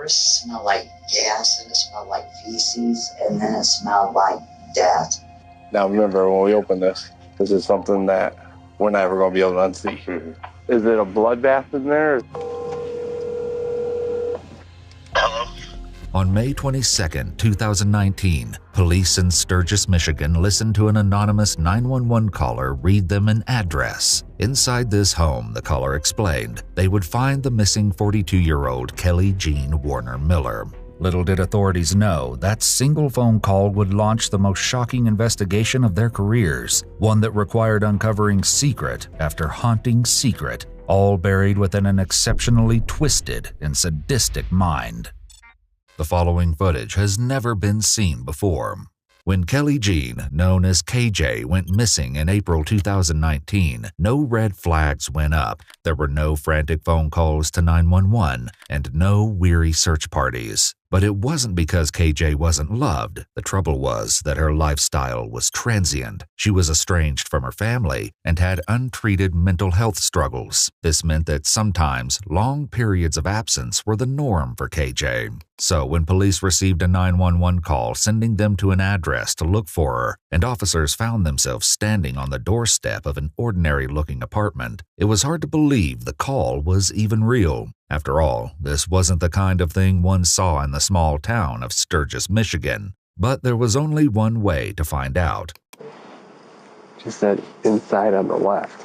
First it smelled like gas, and it smelled like feces, and then it smelled like death. Now remember, when we open this is something that we're never going to be able to unsee. Is it a bloodbath in there? On May 22, 2019, police in Sturgis, Michigan listened to an anonymous 911 caller read them an address. Inside this home, the caller explained, they would find the missing 42-year-old Kelly Jean Warner Miller. Little did authorities know that single phone call would launch the most shocking investigation of their careers, one that required uncovering secret after haunting secret, all buried within an exceptionally twisted and sadistic mind. The following footage has never been seen before. When Kelly Jean, known as KJ, went missing in April 2019, no red flags went up. There were no frantic phone calls to 911 and no weary search parties. But it wasn't because KJ wasn't loved. The trouble was that her lifestyle was transient. She was estranged from her family and had untreated mental health struggles. This meant that sometimes long periods of absence were the norm for KJ. So when police received a 911 call sending them to an address to look for her, and officers found themselves standing on the doorstep of an ordinary-looking apartment, it was hard to believe the call was even real. After all, this wasn't the kind of thing one saw in the small town of Sturgis, Michigan. But there was only one way to find out. She said inside on the left.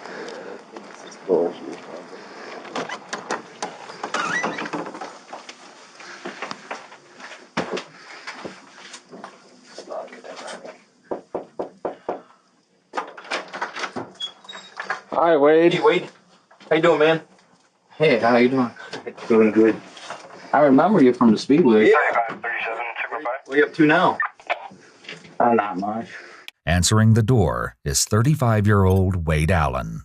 Hi, Wade. Hey, Wade. How you doing, man? Hey, how you doing? Doing good. I remember you from the Speedway. Yeah. What are you up to now? Not much. Answering the door is 35-year-old Wade Allen.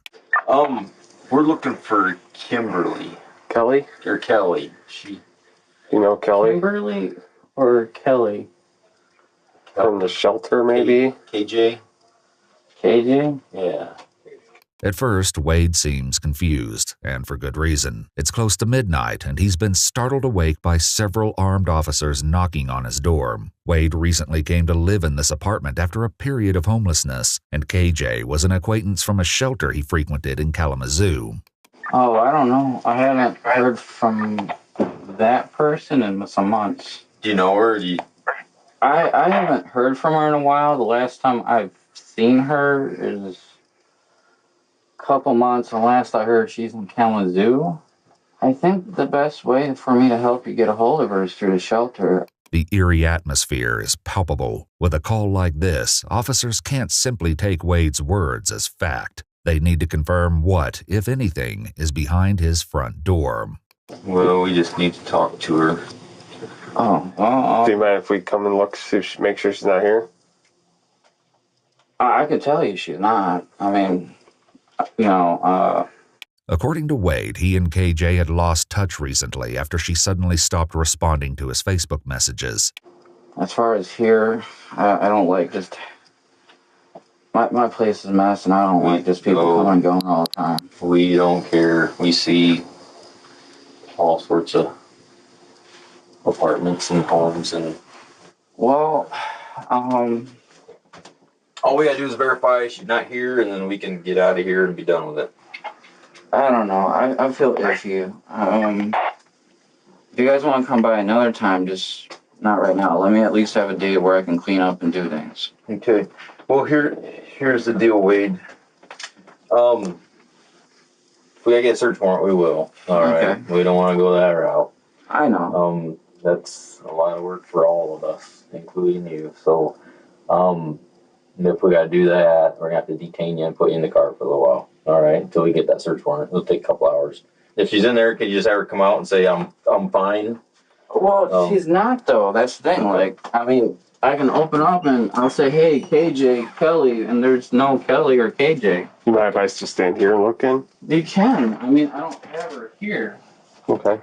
We're looking for Kimberly. Kelly? Or Kelly. You know Kelly? Kimberly or Kelly? From the shelter, maybe? KJ? KJ? Yeah. At first, Wade seems confused, and for good reason. It's close to midnight, and he's been startled awake by several armed officers knocking on his door. Wade recently came to live in this apartment after a period of homelessness, and KJ was an acquaintance from a shelter he frequented in Kalamazoo. Oh, I don't know. I haven't heard from that person in some months. Do you know her? I haven't heard from her in a while. The last time I've seen her is couple months, and last I heard she's in Kalamazoo. I think the best way for me to help you get a hold of her is through the shelter. The eerie atmosphere is palpable. With a call like this, officers can't simply take Wade's words as fact. They need to confirm what, if anything, is behind his front door. Well, we just need to talk to her. Do you mind if we come and look, make sure she's not here? I can tell you she's not. I mean, According to Wade, he and KJ had lost touch recently after she suddenly stopped responding to his Facebook messages. As far as here, I don't like just... My place is a mess, and I don't like just people coming and going all the time. We don't care. We see all sorts of apartments and homes and... Well, all we gotta do is verify she's not here, and then we can get out of here and be done with it. I don't know. I feel iffy. If you guys want to come by another time, just not right now. Let me at least have a day where I can clean up and do things. Okay. Well, here's the deal, Wade. If we gotta get a search warrant, we will. All right. Okay. We don't want to go that route. I know. That's a lot of work for all of us, including you. So, if we gotta do that, we're gonna have to detain you and put you in the car for a little while. All right, until we get that search warrant. It'll take a couple hours. If she's in there, can you just have her come out and say I'm fine? Well, she's not though. That's the thing. Like, I mean, I can open up and I'll say, "Hey, KJ, Kelly," and there's no Kelly or KJ. You mind if I just stand here and look in? You can. I mean, I don't have her here. Okay.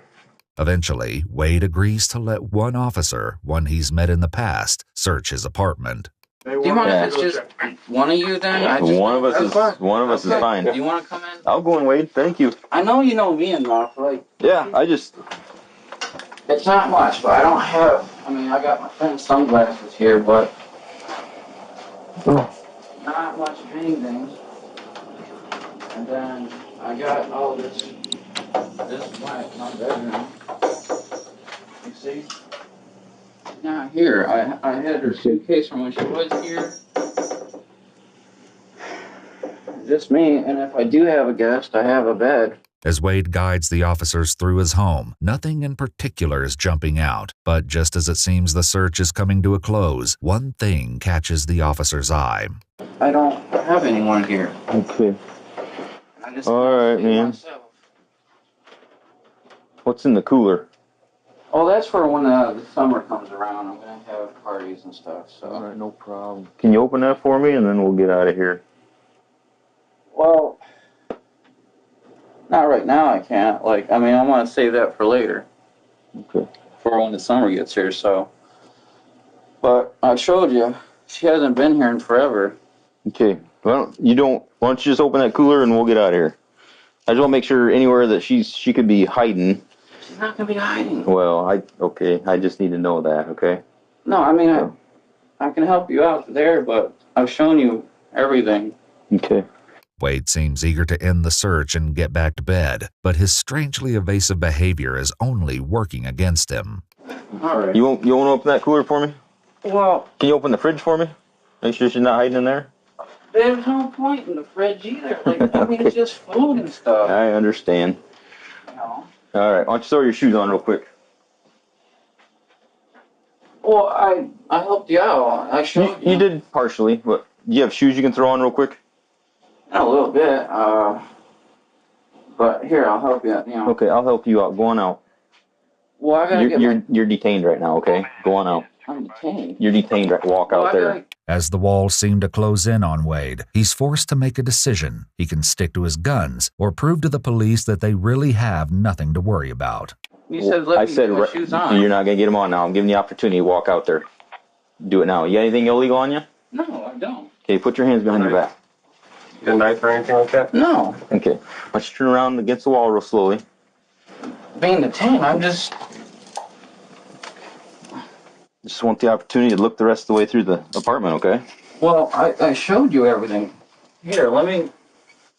Eventually, Wade agrees to let one officer, one he's met in the past, search his apartment. Do you want if it's just one of you then? One of us is fine. Do you want to come in? I'll go in, Wade. Thank you. I know you know me enough. Like, Yeah, I just It's not much, but I don't have, I mean, I got my friend's sunglasses here, but not much of anything. And then I got all this is my bedroom. You see? Now here, I had her suitcase from when she was here. Just me, and if I do have a guest, I have a bed. As Wade guides the officers through his home, nothing in particular is jumping out. But just as it seems the search is coming to a close, one thing catches the officer's eye. I don't have anyone here. Okay. I just All right, man. myself. What's in the cooler? Oh, that's for when the summer comes around. I'm gonna have parties and stuff. So. All right, no problem. Can you open that for me, and then we'll get out of here? Well, not right now. I can't. Like, I mean, I want to save that for later. Okay. For when the summer gets here. So. But I showed you. She hasn't been here in forever. Okay. Well, you don't. Why don't you just open that cooler, and we'll get out of here? I just want to make sure anywhere that she could be hiding. She's not gonna be hiding. Well, okay. I just need to know that. Okay. No, I mean, I can help you out there, but I've shown you everything. Okay. Wade seems eager to end the search and get back to bed, but his strangely evasive behavior is only working against him. All right. You won't open that cooler for me? Well, Can you open the fridge for me? Make sure she's not hiding in there. there's no point in the fridge either. Like, I mean, it's just food and stuff. I understand. You know. All right. Why don't you throw your shoes on real quick? Well, I helped you out. I showed you. You did partially, but do you have shoes you can throw on real quick? A little bit. But here, I'll help you. You know. Okay, I'll help you out. Go on out. Well, I gotta get. You're detained right now. Okay, go on out. I'm detained. You're detained. Right, walk out there. As the walls seem to close in on Wade, he's forced to make a decision. He can stick to his guns or prove to the police that they really have nothing to worry about. You said let me get my shoes on. You're not gonna get them on now. I'm giving you the opportunity to walk out there. Do it now. You got anything illegal on you? No, I don't. Okay, put your hands behind your back. A knife or anything like that? No. Okay, why don't you turn around against the wall real slowly. Being detained, I'm just. Just want the opportunity to look the rest of the way through the apartment. Okay. Well, I showed you everything. Here, let me.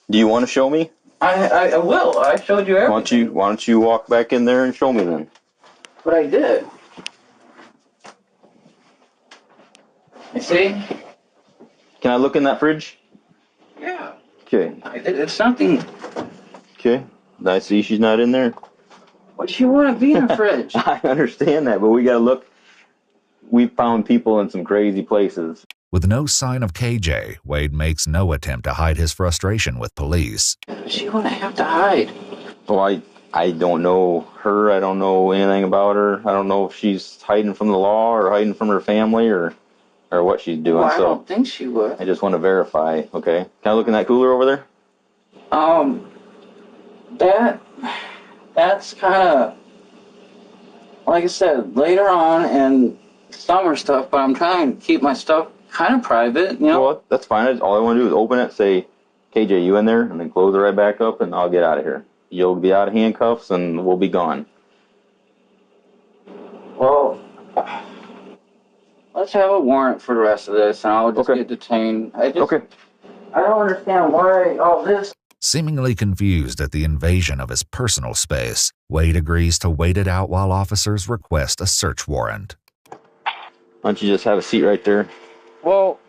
Do you want to show me? I will. I showed you everything. Why don't you walk back in there and show me then? But I did. You see? Can I look in that fridge? Yeah. Okay. It's something. Okay. I see she's not in there. What you want to be in a fridge? I understand that, but we got to look. We found people in some crazy places. With no sign of KJ, Wade makes no attempt to hide his frustration with police. She wouldn't have to hide. Well, I don't know her. I don't know anything about her. I don't know if she's hiding from the law or hiding from her family or what she's doing. Well, I so don't think she would. I just want to verify. Okay. Can I look in that cooler over there? That's kind of, like I said, later on and summer stuff, but I'm trying to keep my stuff kind of private, you know? Well, that's fine. All I want to do is open it, say, KJ, you in there? And then close it right back up, and I'll get out of here. You'll be out of handcuffs, and we'll be gone. Well, let's have a warrant for the rest of this, and I'll just get detained. Okay. I don't understand why all this. Seemingly confused at the invasion of his personal space, Wade agrees to wait it out while officers request a search warrant. Why don't you just have a seat right there? Well,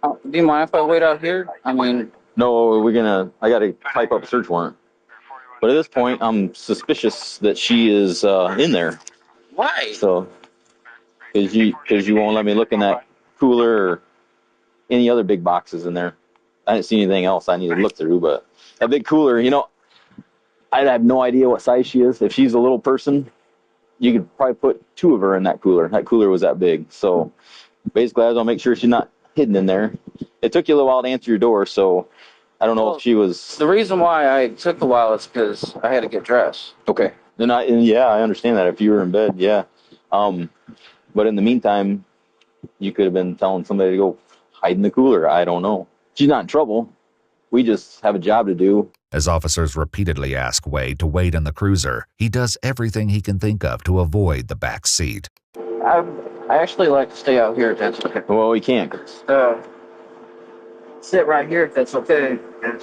do you mind if I wait out here? I mean... No, I got to type up a search warrant. But at this point, I'm suspicious that she is in there. Why? So, because you won't let me look in that cooler or any other big boxes in there. I didn't see anything else I needed to look through, but that big cooler, I have no idea what size she is. If she's a little person, you could probably put two of her in that cooler. That cooler was that big. So basically, I was going to make sure she's not hidden in there. It took you a little while to answer your door, so I don't know if she was... The reason why I took a while is because I had to get dressed. Okay. Then I understand that. If you were in bed, yeah. But in the meantime, you could have been telling somebody to go hide in the cooler. I don't know. She's not in trouble. We just have a job to do. As officers repeatedly ask Wade to wait in the cruiser, he does everything he can think of to avoid the back seat. I actually like to stay out here if that's okay. Well, we can't. Sit right here if that's okay. You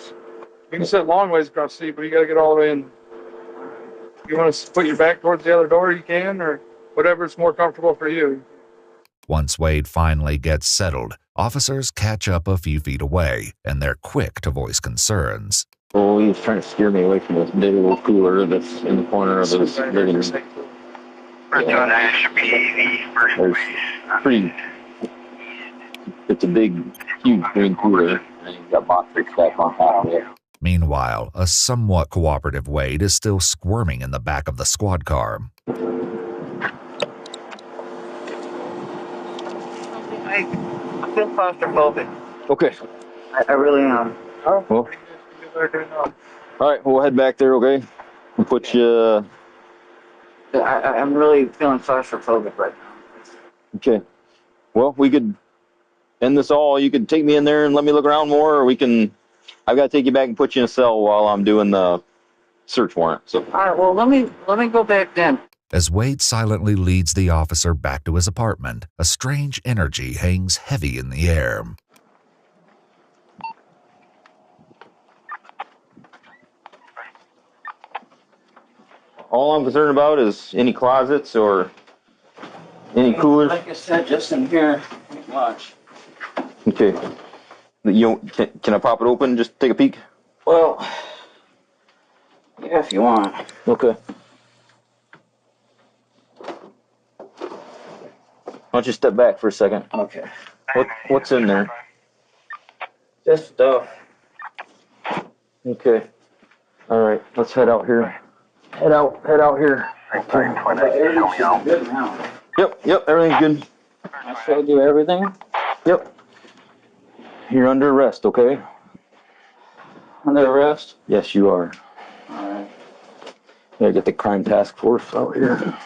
can sit long ways across the seat, but you got to get all the way in. You want to put your back towards the other door, you can, or whatever's more comfortable for you. Once Wade finally gets settled, officers catch up a few feet away, and they're quick to voice concerns. Oh, he's trying to steer me away from this big little cooler that's in the corner of this building. We're doing that. Should be the first place. It's a big, huge green cooler, and he's got boxes stacked on top of it. Meanwhile, a somewhat cooperative Wade is still squirming in the back of the squad car. I feel claustrophobic. Okay. I really am. Well, all right, we'll head back there, okay? We'll put you... I'm really feeling claustrophobic right now. Okay. Well, we could end this all. You could take me in there and let me look around more, or we can... I've got to take you back and put you in a cell while I'm doing the search warrant. So. All right, well, let me go back then. As Wade silently leads the officer back to his apartment, a strange energy hangs heavy in the air. All I'm concerned about is any closets or any coolers. Like I said, just in here, not much. Okay. Can I pop it open? Just take a peek? Well, yeah, if you want. Okay. Why don't you step back for a second? Okay. What's in there? Just stuff. Okay. All right. Let's head out here. Head out here. Everything's good now. Yep. Everything's good. I showed you everything. Yep. You're under arrest, okay? Under arrest? Yes, you are. All right. Gotta get the crime task force out here.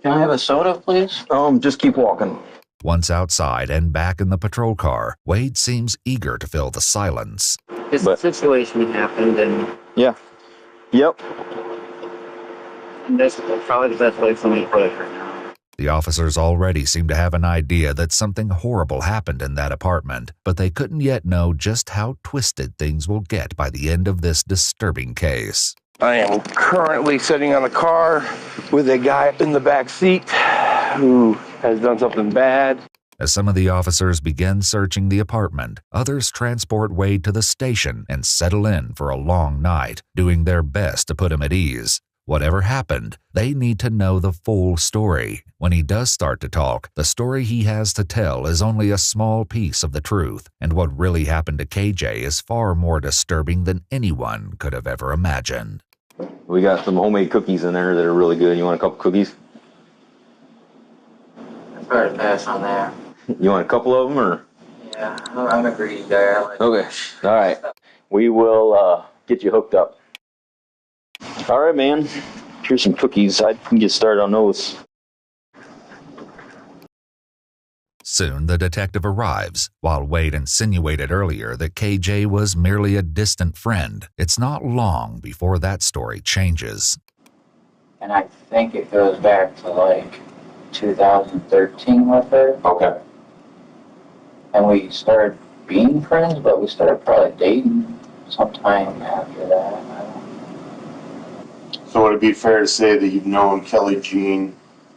Can I have a soda, please? Just keep walking. Once outside and back in the patrol car, Wade seems eager to fill the silence. This situation happened, and Yeah. Yep. that's probably the best way for me to put it right now. The officers already seem to have an idea that something horrible happened in that apartment, but they couldn't yet know just how twisted things will get by the end of this disturbing case. I am currently sitting on a car with a guy in the back seat who has done something bad. As some of the officers begin searching the apartment, others transport Wade to the station and settle in for a long night, doing their best to put him at ease. Whatever happened, they need to know the full story. When he does start to talk, the story he has to tell is only a small piece of the truth, and what really happened to KJ is far more disturbing than anyone could have ever imagined. We got some homemade cookies in there that are really good. You want a couple cookies? I'd better pass on that. You want a couple of them, or? Yeah, I'm a greedy guy. Okay. All right. We will get you hooked up. All right, man. Here's some cookies. I can get started on those. Soon the detective arrives. While Wade insinuated earlier that KJ was merely a distant friend, it's not long before that story changes. And I think it goes back to like 2013 with her. Okay. And we started being friends, but we started probably dating sometime after that. I don't know. So would it be fair to say that you've known Kelly Jean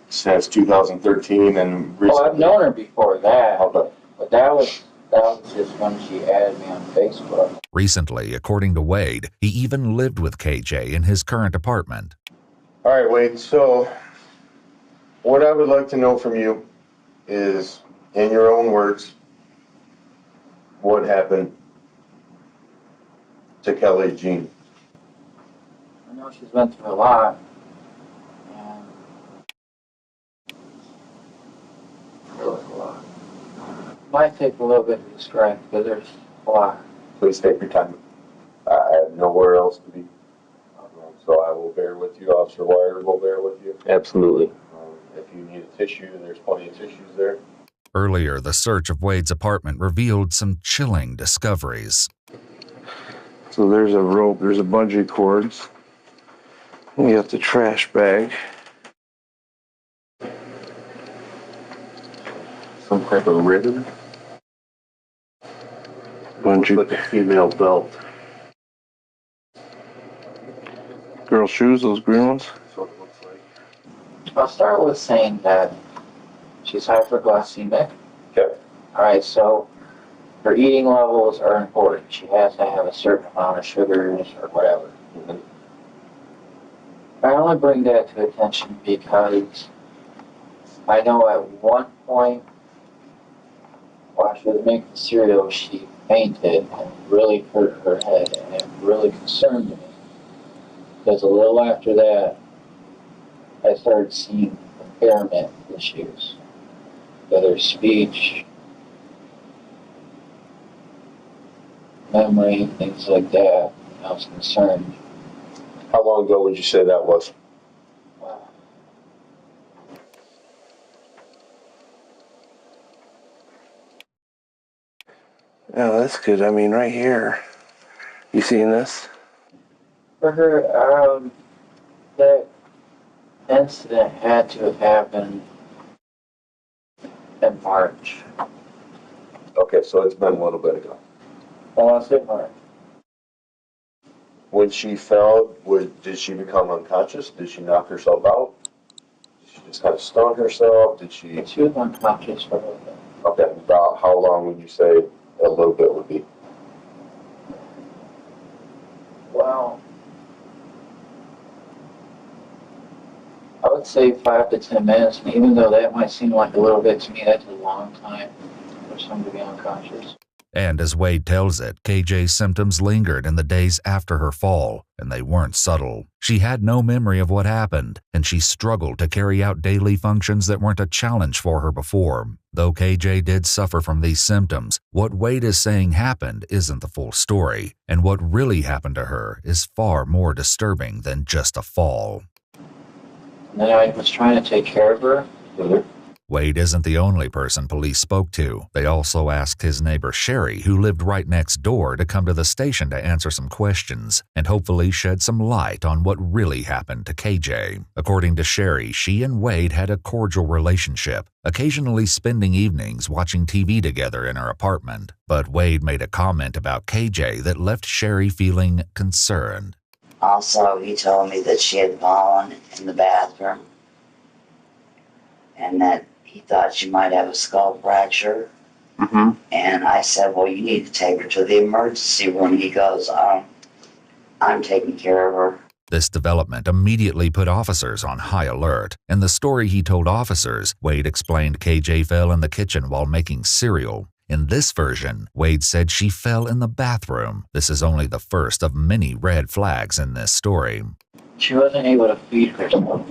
since 2013 and recently? Oh, I've known her before that, Okay. but that was just when she added me on Facebook. Recently, according to Wade, he even lived with KJ in his current apartment. All right, Wade. So what I would like to know from you is, in your own words, what happened to Kelly Jean? I know she's been through a lot. And really a lot. Might take a little bit to describe, because there's a lot. Please take your time. I have nowhere else to be. So I will bear with you. Officer Wire will bear with you. Absolutely. If you need a tissue, there's plenty of tissues there. Earlier, the search of Wade's apartment revealed some chilling discoveries. So there's a rope, there's a bungee cords. We got the trash bag. Some type of ribbon. Looks like a female belt. Girl shoes, those green ones. That's what it looks like. I'll start with saying that she's hyperglycemic. Okay. Alright, so her eating levels are important. She has to have a certain amount of sugars or whatever. Mhm. I only bring that to attention because I know at one point while she was making cereal, she fainted and really hurt her head, and it really concerned me. Because a little after that, I started seeing impairment issues, whether speech, memory, things like that. I was concerned. How long ago would you say that was? Oh, that's good. I mean, right here. You seeing this? For her, that incident had to have happened in March. Okay, so it's been a little bit ago. I want to say March. When she fell, did she become unconscious? Did she knock herself out? Did she just kind of stun herself? Did she? She was unconscious for a little bit. Okay, about how long would you say a little bit would be? Well, I would say 5 to 10 minutes, and even though that might seem like a little bit to me, that's a long time for someone to be unconscious. And as Wade tells it, KJ's symptoms lingered in the days after her fall, and they weren't subtle. She had no memory of what happened, and she struggled to carry out daily functions that weren't a challenge for her before. Though KJ did suffer from these symptoms, what Wade is saying happened isn't the full story, and what really happened to her is far more disturbing than just a fall. And then I was trying to take care of her. Wade isn't the only person police spoke to. They also asked his neighbor Sherry, who lived right next door, to come to the station to answer some questions and hopefully shed some light on what really happened to KJ. According to Sherry, she and Wade had a cordial relationship, occasionally spending evenings watching TV together in her apartment. But Wade made a comment about KJ that left Sherry feeling concerned. Also, he told me that she had fallen in the bathroom and that he thought she might have a skull fracture. Mm-hmm. And I said, well, you need to take her to the emergency room. He goes, I'm taking care of her. This development immediately put officers on high alert. In the story he told officers, Wade explained KJ fell in the kitchen while making cereal. In this version, Wade said she fell in the bathroom. This is only the first of many red flags in this story. She wasn't able to feed herself.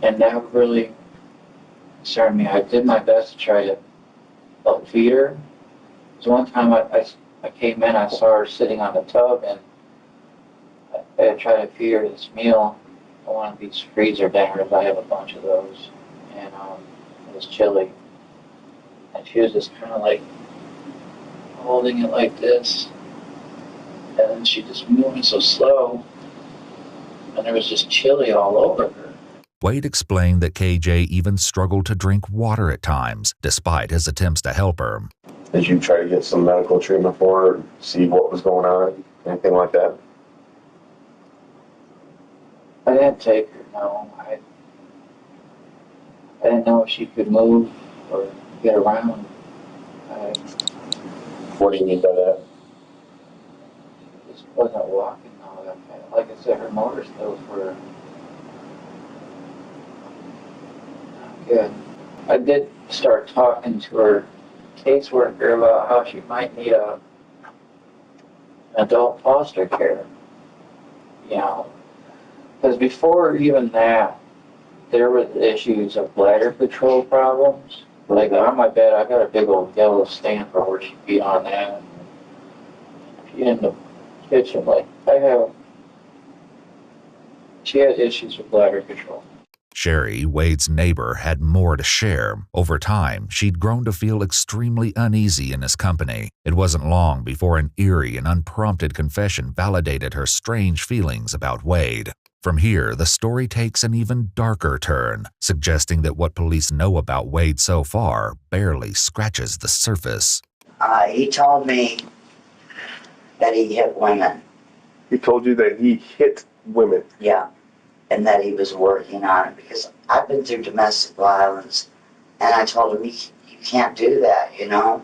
And that really concerned me. I did my best to try to help feed her. So one time I came in, I saw her sitting on the tub, and I tried to feed her this meal. One of these freezer dinners, I have a bunch of those, and it was chili. And she was just kind of like holding it like this, and then she just moving so slow, and there was just chili all over her. Wade explained that KJ even struggled to drink water at times, despite his attempts to help her. Did you try to get some medical treatment for her, see what was going on, anything like that? I didn't take her, no. I didn't know if she could move or get around. What do you mean by that? She just wasn't walking all that fast. Like I said, her motor skills were not good. I did start talking to her caseworker about how she might need a adult foster care. You know, because before even that, there were issues of bladder control problems. Like on my bed, I got a big old yellow stain for where she peed on that. She in the kitchen, like she had issues with bladder control. Sherry, Wade's neighbor, had more to share. Over time, she'd grown to feel extremely uneasy in his company. It wasn't long before an eerie and unprompted confession validated her strange feelings about Wade. From here, the story takes an even darker turn, suggesting that what police know about Wade so far barely scratches the surface. He told me that he hit women. He told you that he hit women. Yeah. And that he was working on it because I've been through domestic violence. And I told him, you can't do that, you know?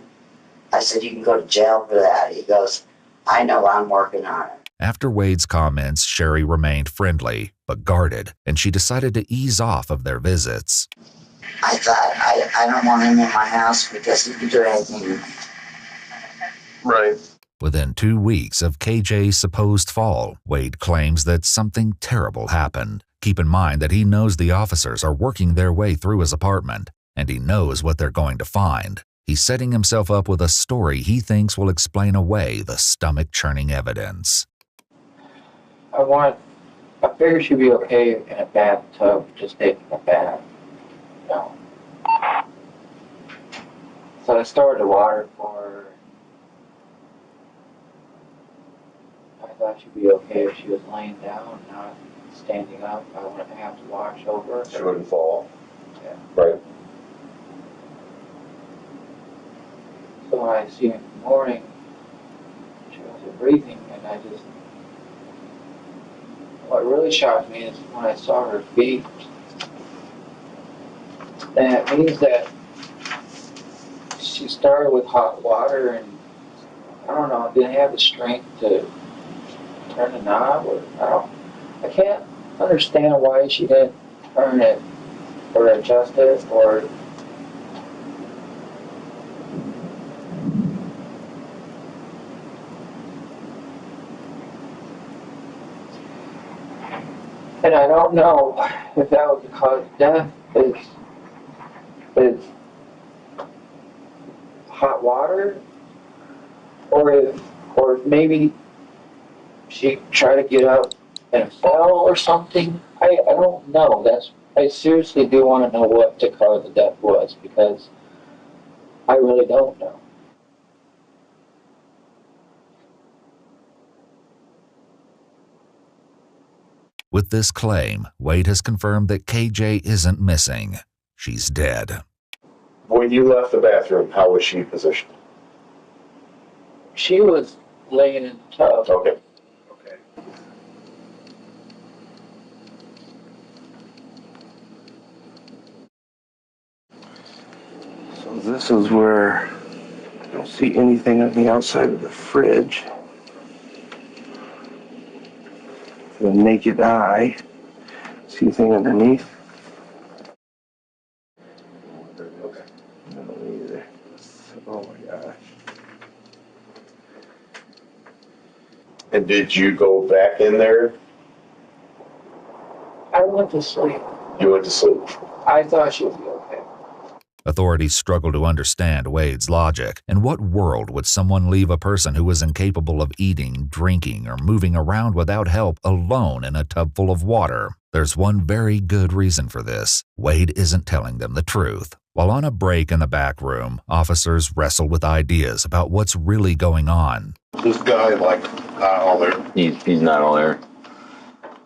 I said, you can go to jail for that. He goes, I know, I'm working on it. After Wade's comments, Sherry remained friendly, but guarded, and she decided to ease off of their visits. I thought, I don't want him in my house because he can do anything. Right. Within 2 weeks of KJ's supposed fall, Wade claims that something terrible happened. Keep in mind that he knows the officers are working their way through his apartment, and he knows what they're going to find. He's setting himself up with a story he thinks will explain away the stomach-churning evidence. I figured she'd be okay in a bathtub, just taking a bath. No. So I started the water for her. I thought she'd be okay if she was laying down, not standing up. I wouldn't have to watch over her. She wouldn't fall. Yeah. Right. So when I see her in the morning, she wasn't breathing, and what really shocked me is when I saw her feet. And it means that she started with hot water and, I don't know, didn't have the strength to turn the knob, or I can't understand why she didn't turn it or adjust it, or and I don't know if that would cause death is hot water, or maybe she tried to get up and fell or something. I don't know. I seriously do want to know what the cause of death was, because I really don't know. With this claim, Wade has confirmed that KJ isn't missing. She's dead. When you left the bathroom, how was she positioned? She was laying in the tub. Okay. So this is where I don't see anything on the outside of the fridge. The naked eye. See anything underneath? No, either. Oh my gosh. And did you go back in there? I went to sleep. You went to sleep. I thought she would be okay. Authorities struggle to understand Wade's logic. In what world would someone leave a person who was incapable of eating, drinking, or moving around without help alone in a tub full of water? There's one very good reason for this. Wade isn't telling them the truth. While on a break in the back room, officers wrestle with ideas about what's really going on. This guy, like, not all there. He's not all there.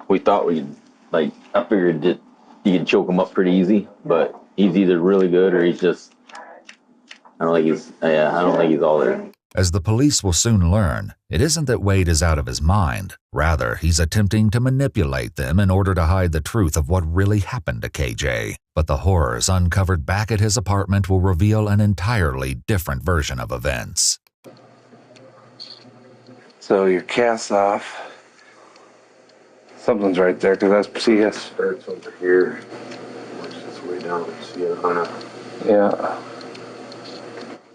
We thought I figured that you could choke him up pretty easy, but he's either really good or he's just, I don't think he's all there. As the police will soon learn, it isn't that Wade is out of his mind. Rather, he's attempting to manipulate them in order to hide the truth of what really happened to KJ. But the horrors uncovered back at his apartment will reveal an entirely different version of events. So your cast's off. Something's right there, because that's CS. Starts over here. Works its way down. See it on a... Yeah.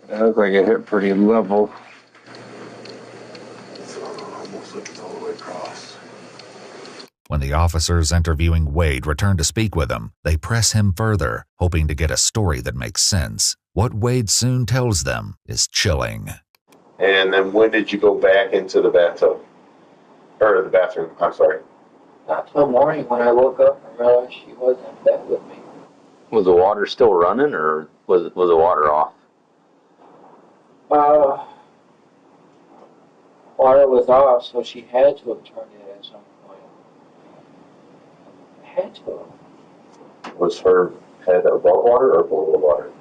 It looks like it hit pretty level. It's almost like it's all the way across. When the officers interviewing Wade return to speak with him, they press him further, hoping to get a story that makes sense. What Wade soon tells them is chilling. And then when did you go back into the bathtub? Or the bathroom, I'm sorry. Not till morning when I woke up and realized she wasn't in bed with me. Was the water still running, or was the water off? Water was off, so she had to have turned it at some point. Had to have. Was her head above water or below the water?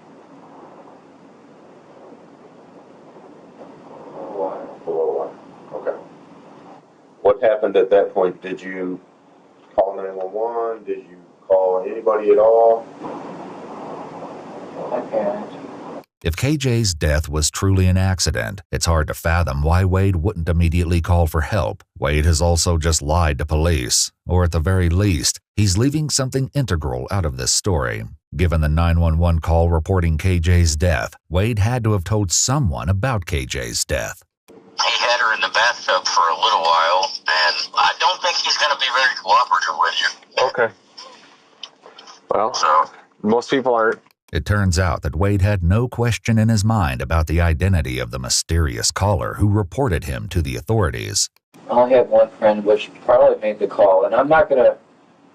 Water. Below water. Okay. What happened at that point? Did you call 911? Did you call anybody at all? My parents. If KJ's death was truly an accident, it's hard to fathom why Wade wouldn't immediately call for help. Wade has also just lied to police, or at the very least, he's leaving something integral out of this story. Given the 911 call reporting KJ's death, Wade had to have told someone about KJ's death. He had her in the bathtub for a little while, and I don't think he's going to be very cooperative with you. Okay. Well, So, most people aren't. It turns out that Wade had no question in his mind about the identity of the mysterious caller who reported him to the authorities. I only have one friend which probably made the call, and I'm not going to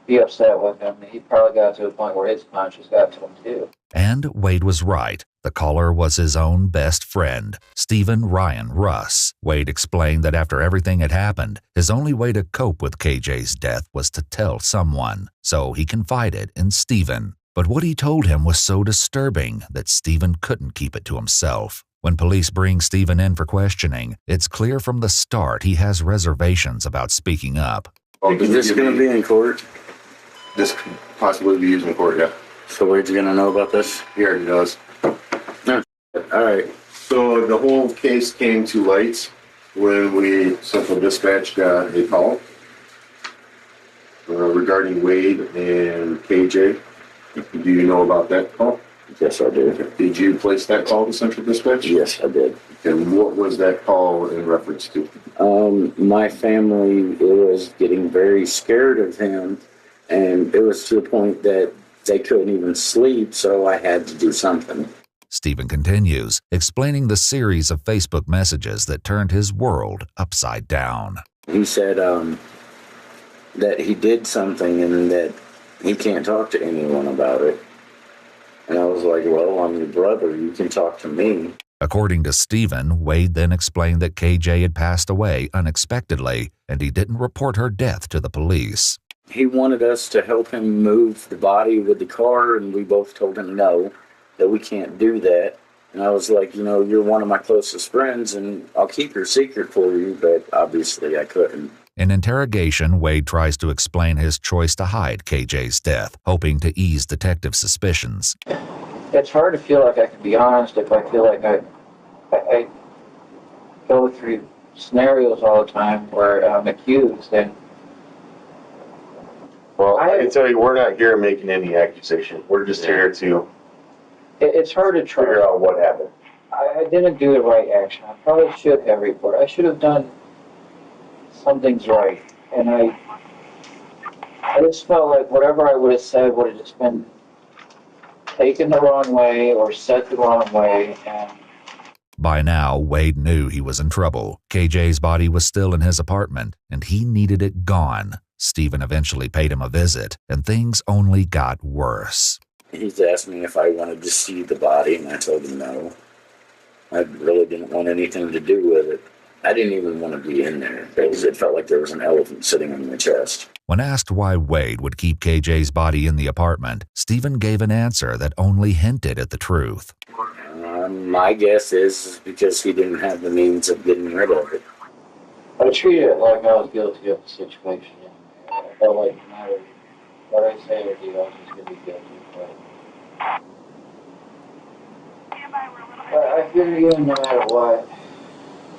be upset with him. He probably got to a point where his conscience got to him too. And Wade was right. The caller was his own best friend, Stephen Ryan Russ. Wade explained that after everything had happened, his only way to cope with KJ's death was to tell someone. So he confided in Stephen. But what he told him was so disturbing that Stephen couldn't keep it to himself. When police bring Stephen in for questioning, it's clear from the start he has reservations about speaking up. Is this going to be in court? This could possibly be used in court, yeah. So Wade's going to know about this? He already knows. All right. So the whole case came to light when Central Dispatch got a call regarding Wade and KJ. Do you know about that call? Yes, I do. Did you place that call to Central Dispatch? Yes, I did. And what was that call in reference to? My family was getting very scared of him, and it was to the point that they couldn't even sleep, so I had to do something. Stephen continues, explaining the series of Facebook messages that turned his world upside down. He said that he did something and that he can't talk to anyone about it. And I was like, well, I'm your brother. You can talk to me. According to Stephen, Wade then explained that KJ had passed away unexpectedly, and he didn't report her death to the police. He wanted us to help him move the body with the car, and we both told him no, that we can't do that. And I was like, you're one of my closest friends, and I'll keep your secret for you, but obviously I couldn't. In interrogation, Wade tries to explain his choice to hide KJ's death, hoping to ease detective suspicions. It's hard to feel like I can be honest if I feel like I go through scenarios all the time where I'm accused, and Well, I can tell you, we're not here making any accusation. We're just here to it's hard to figure try. out what happened. I didn't do the right action. I probably should have reported. I should have done something's right, and I just felt like whatever I would have said would have just been taken the wrong way or said the wrong way. And by now, Wade knew he was in trouble. KJ's body was still in his apartment, and he needed it gone. Stephen eventually paid him a visit, and things only got worse. He's asked me if I wanted to see the body, and I told him no. I really didn't want anything to do with it. I didn't even want to be in there because it felt like there was an elephant sitting on my chest. When asked why Wade would keep KJ's body in the apartment, Stephen gave an answer that only hinted at the truth. My guess is because he didn't have the means of getting rid of it. I treated it like I was guilty of the situation. I felt like no matter what I say or do, I was just going to be guilty. But I figured no matter what,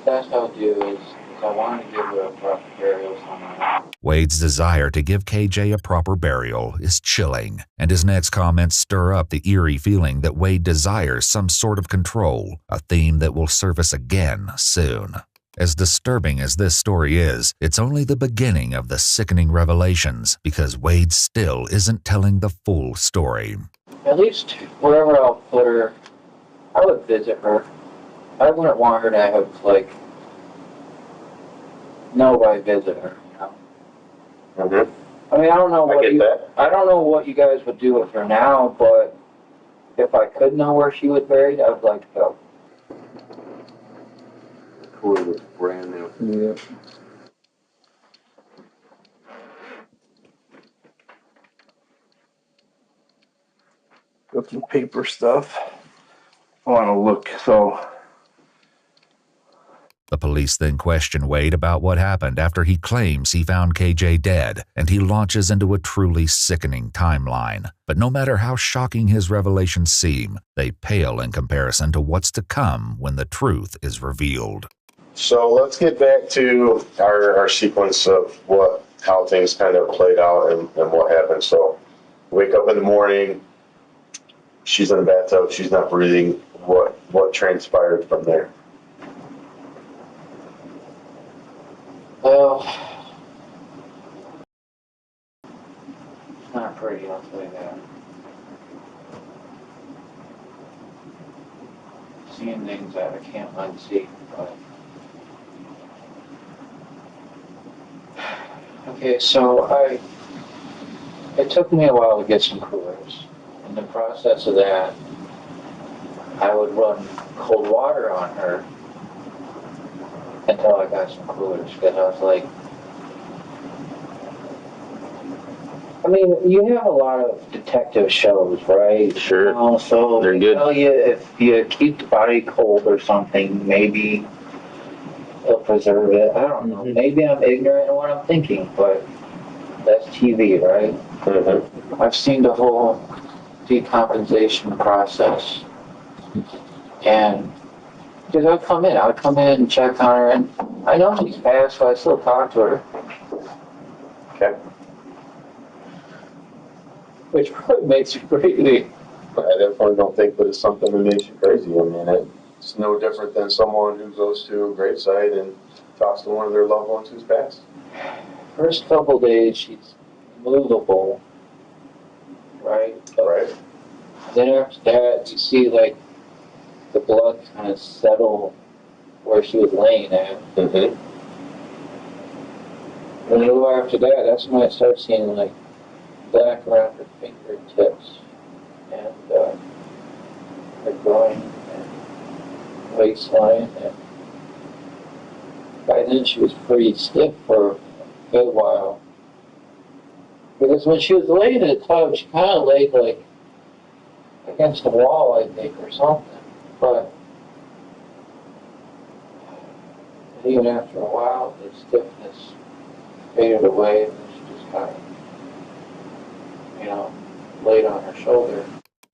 best I'll do is I want to give her a proper burial somewhere. Wade's desire to give KJ a proper burial is chilling, and his next comments stir up the eerie feeling that Wade desires some sort of control, a theme that will surface again soon. As disturbing as this story is, it's only the beginning of the sickening revelations because Wade still isn't telling the full story. At least wherever I'll put her, I would visit her. I wouldn't want her to have, nobody visit her, Mm-hmm. I mean, I don't know I what get you, that. I don't know what you guys would do with her now, but if I could know where she was buried, I would like to go. Cooler was brand new. Yeah. Got some paper stuff. I want to look. So The police then question Wade about what happened after he claims he found KJ dead, and he launches into a truly sickening timeline. But no matter how shocking his revelations seem, they pale in comparison to what's to come when the truth is revealed. So let's get back to our sequence of how things kind of played out and what happened. So wake up in the morning, she's in the bathtub, she's not breathing. What transpired from there? Well, it's not pretty, I'll tell you that. Seeing things that I can't unsee, but. Okay, so it took me a while to get some coolers. In the process of that, I would run cold water on her until I got some coolers, because I was like, I mean, you have a lot of detective shows, right? Sure. So They're they good. tell you if you keep the body cold or something, maybe it'll preserve it. I don't know. Maybe I'm ignorant in what I'm thinking, but that's TV, right? Mm-hmm. I've seen the whole decomposition process. And because I would come in and check on her, and I know she's passed, so I still talk to her. Okay. Which probably makes you crazy. I definitely don't think that it's something that makes you crazy. I mean, it's no different than someone who goes to a gravesite and talks to one of their loved ones who's passed. First couple days, she's movable, right? Right. Then after that, you see like the blood kind of settle where she was laying at. Mm-hmm. And a little after that, that's when I start seeing like black around her fingertips and her groin and waistline. And by then she was pretty stiff for a good while. Because when she was laying in the tub, she kind of laid like against the wall, I think, or something. But even after a while, the stiffness faded away, and she just kind of, laid on her shoulder.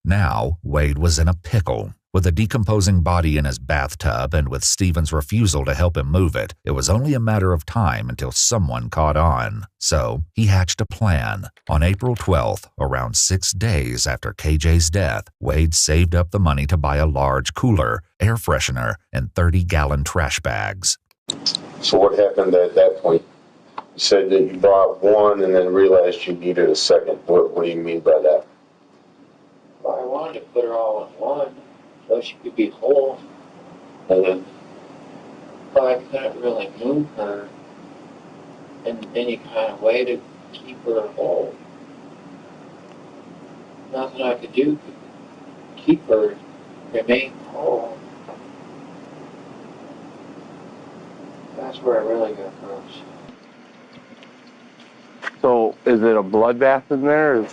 Now, Wade was in a pickle. With a decomposing body in his bathtub and with Stephen's refusal to help him move it, it was only a matter of time until someone caught on. So he hatched a plan. On April 12th, around 6 days after KJ's death, Wade saved up the money to buy a large cooler, air freshener, and 30-gallon trash bags. So what happened at that point? You said that you bought one and then realized you needed a second. What do you mean by that? Well, I wanted to put her all in one so she could be whole. Mm-hmm. But I couldn't really move her in any kind of way to keep her whole. Nothing I could do to keep her remain whole. That's where I really got gross. So is it a bloodbath in there?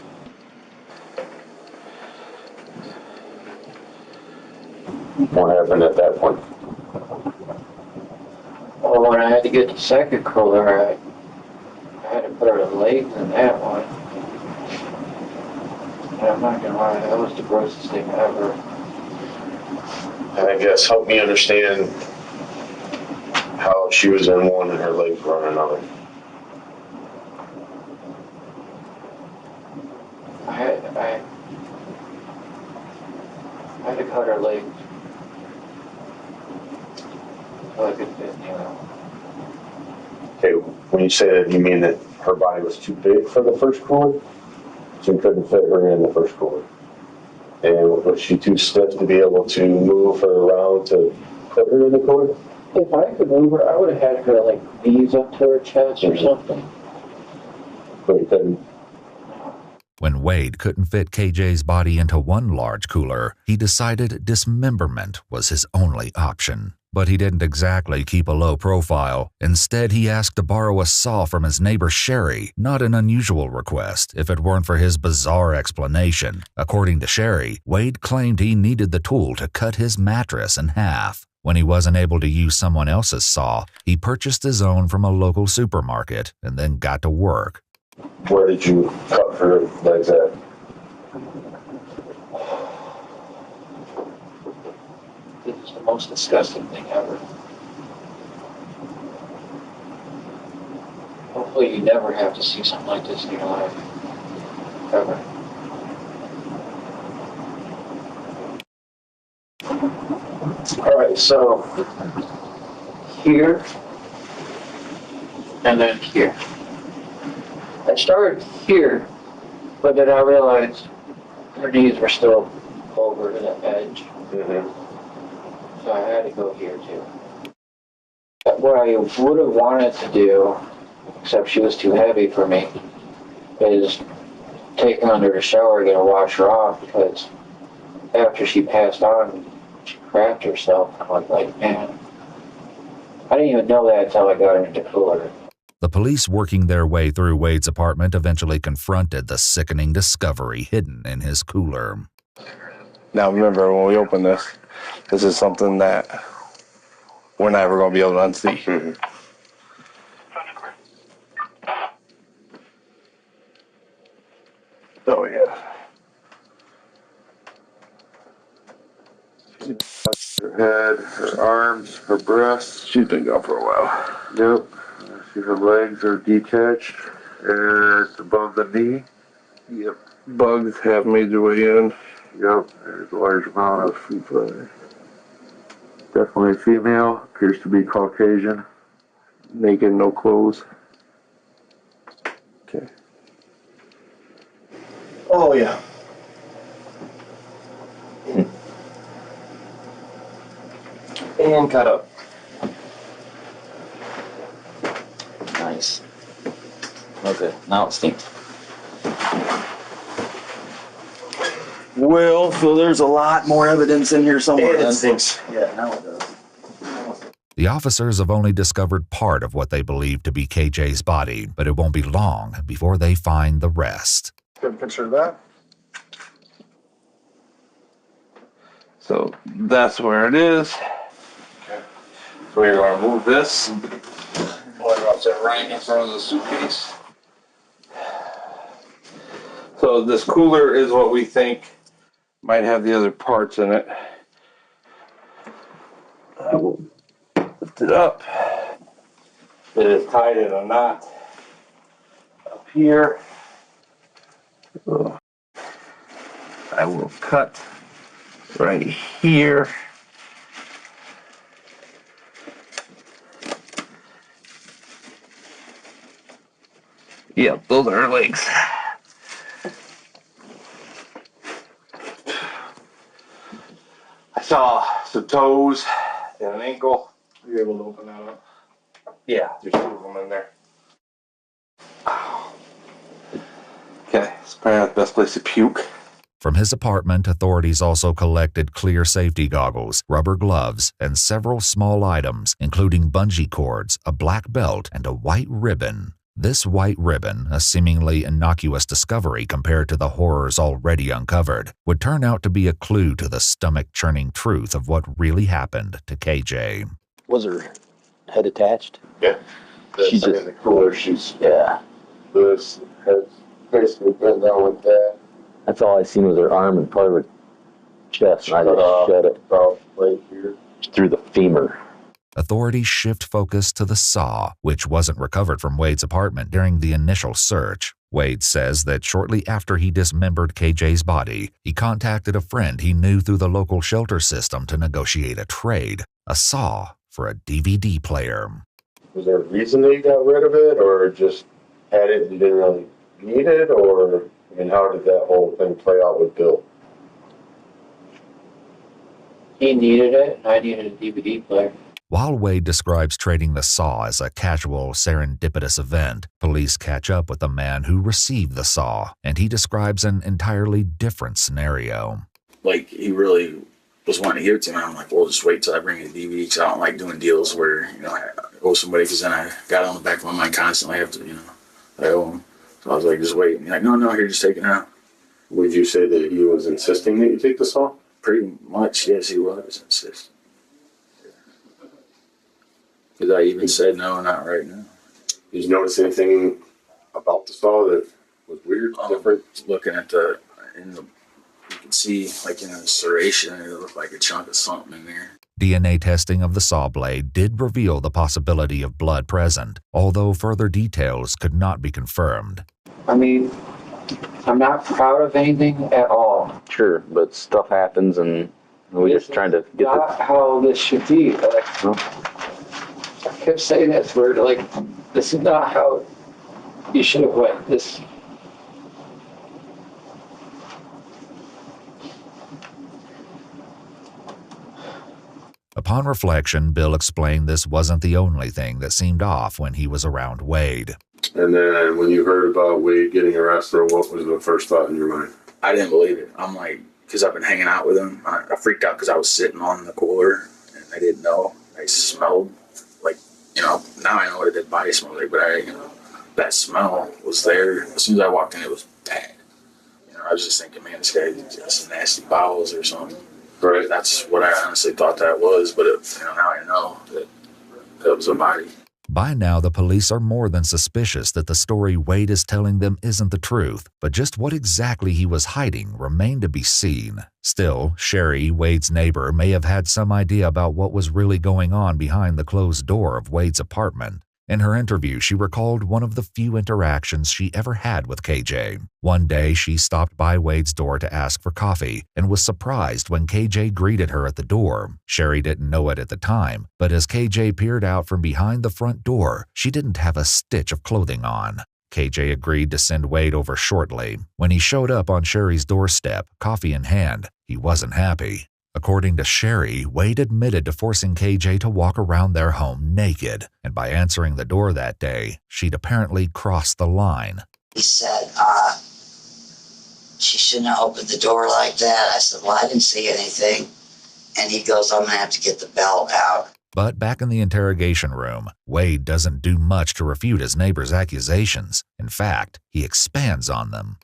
What happened at that point? Well, when I had to get the second cooler, I had to put her legs in that one. And I'm not gonna lie, that was the grossest thing ever. I guess help me understand how she was in one and her legs were on another. I had to cut her legs so I could fit, Okay, when you say that, you mean that her body was too big for the first cooler? So you couldn't fit her in the first cooler? And was she too stiff to be able to move her around to put her in the cooler? If I could move her, I would have had her like knees up to her chest or something. what he said. When Wade couldn't fit KJ's body into one large cooler, he decided dismemberment was his only option. But he didn't exactly keep a low profile. Instead, he asked to borrow a saw from his neighbor Sherry, not an unusual request if it weren't for his bizarre explanation. According to Sherry, Wade claimed he needed the tool to cut his mattress in half. When he wasn't able to use someone else's saw, he purchased his own from a local supermarket and then got to work. Where did you cut her legs at? This is the most disgusting thing ever. Hopefully you never have to see something like this in your life. Ever. Alright, so here and then here. I started here, but then I realized her knees were still over to the edge. Mm-hmm. So I had to go here too. What I would have wanted to do, except she was too heavy for me, is take her under the shower, get her, wash her off, because after she passed on, she crapped herself. I was like, man, I didn't even know that until I got her into the cooler. The police working their way through Wade's apartment eventually confronted the sickening discovery hidden in his cooler. Now remember, when we open this, this is something that we're never going to be able to unsee. Mm-hmm. Oh, yeah. Her head, her arms, her breasts. She's been gone for a while. Yep. See, her legs are detached and above the knee. Yep. Bugs have made their way in. Yep. There's a large amount of food there. Definitely female. Appears to be Caucasian. Naked, no clothes. Okay. Oh, yeah. And cut up. Nice. Okay, now it stinks. Well, so there's a lot more evidence in here somewhere. It stinks. Yeah, now it does. The officers have only discovered part of what they believe to be KJ's body, but it won't be long before they find the rest. Good picture of that. So that's where it is. Okay. So we're going to move this. I'll set right in front of the suitcase. So this cooler is what we think might have the other parts in it. I will lift it up. It is tied in a knot up here. I will cut right here. Yep, those are her legs. I saw some toes and an ankle. Are you able to open that up? Yeah, there's two of them in there. Okay, it's probably not the best place to puke. From his apartment, authorities also collected clear safety goggles, rubber gloves, and several small items, including bungee cords, a black belt, and a white ribbon. This white ribbon, a seemingly innocuous discovery compared to the horrors already uncovered, would turn out to be a clue to the stomach-churning truth of what really happened to KJ. Was her head attached? Yeah. She's in the cooler. She's Yeah. this has basically been down with that. That's all I seen was her arm and part of her chest, and I Cut just off shut it about right here. through the femur. Authorities shift focus to the saw, which wasn't recovered from Wade's apartment during the initial search. Wade says that shortly after he dismembered KJ's body, he contacted a friend he knew through the local shelter system to negotiate a trade, a saw for a DVD player. Was there a reason that you got rid of it, or just had it and you didn't really need it, or I mean, how did that whole thing play out with Bill? He needed it, and I needed a DVD player. While Wade describes trading the saw as a casual, serendipitous event, police catch up with the man who received the saw, and he describes an entirely different scenario. Like, he really was wanting to give it to me. I'm like, well, just wait till I bring the DVD, because I don't like doing deals where, you know, I owe somebody, because then I got it on the back of my mind constantly. I have to, you know, I owe them. So I was like, just wait. And he's like, no, here, just take it out. Would you say that he was insisting that you take the saw? Pretty much, yes, he was insisting. Because I even said, no, not right now. Did you notice anything about the saw that was weird, different? Looking at you could see, like, in a serration, it looked like a chunk of something in there. DNA testing of the saw blade did reveal the possibility of blood present, although further details could not be confirmed. I mean, I'm not proud of anything at all. Sure, but stuff happens, and we're just trying to get not how this should be. Like, I kept saying this word, like, this is not how you should have went. This. Upon reflection, Bill explained this wasn't the only thing that seemed off when he was around Wade. And then when you heard about Wade getting arrested, what was the first thought in your mind? I didn't believe it. I'm like, because I've been hanging out with him. I freaked out because I was sitting on the cooler and I didn't know. I smelled like, you know, now I know what a dead body smells like, but that smell was there. As soon as I walked in, it was bad. You know, I was just thinking, man, this guy got some nasty bowels or something. Right. That's what I honestly thought that was, but now I know that was a body. By now, the police are more than suspicious that the story Wade is telling them isn't the truth, but just what exactly he was hiding remained to be seen. Still, Sherry, Wade's neighbor, may have had some idea about what was really going on behind the closed door of Wade's apartment. In her interview, she recalled one of the few interactions she ever had with KJ. One day, she stopped by Wade's door to ask for coffee and was surprised when KJ greeted her at the door. Sherry didn't know it at the time, but as KJ peered out from behind the front door, she didn't have a stitch of clothing on. KJ agreed to send Wade over shortly. When he showed up on Sherry's doorstep, coffee in hand, he wasn't happy. According to Sherry, Wade admitted to forcing KJ to walk around their home naked, and by answering the door that day, she'd apparently crossed the line. He said, she shouldn't have opened the door like that. I said, well, I didn't see anything. And he goes, I'm going to have to get the belt out. But back in the interrogation room, Wade doesn't do much to refute his neighbor's accusations. In fact, he expands on them.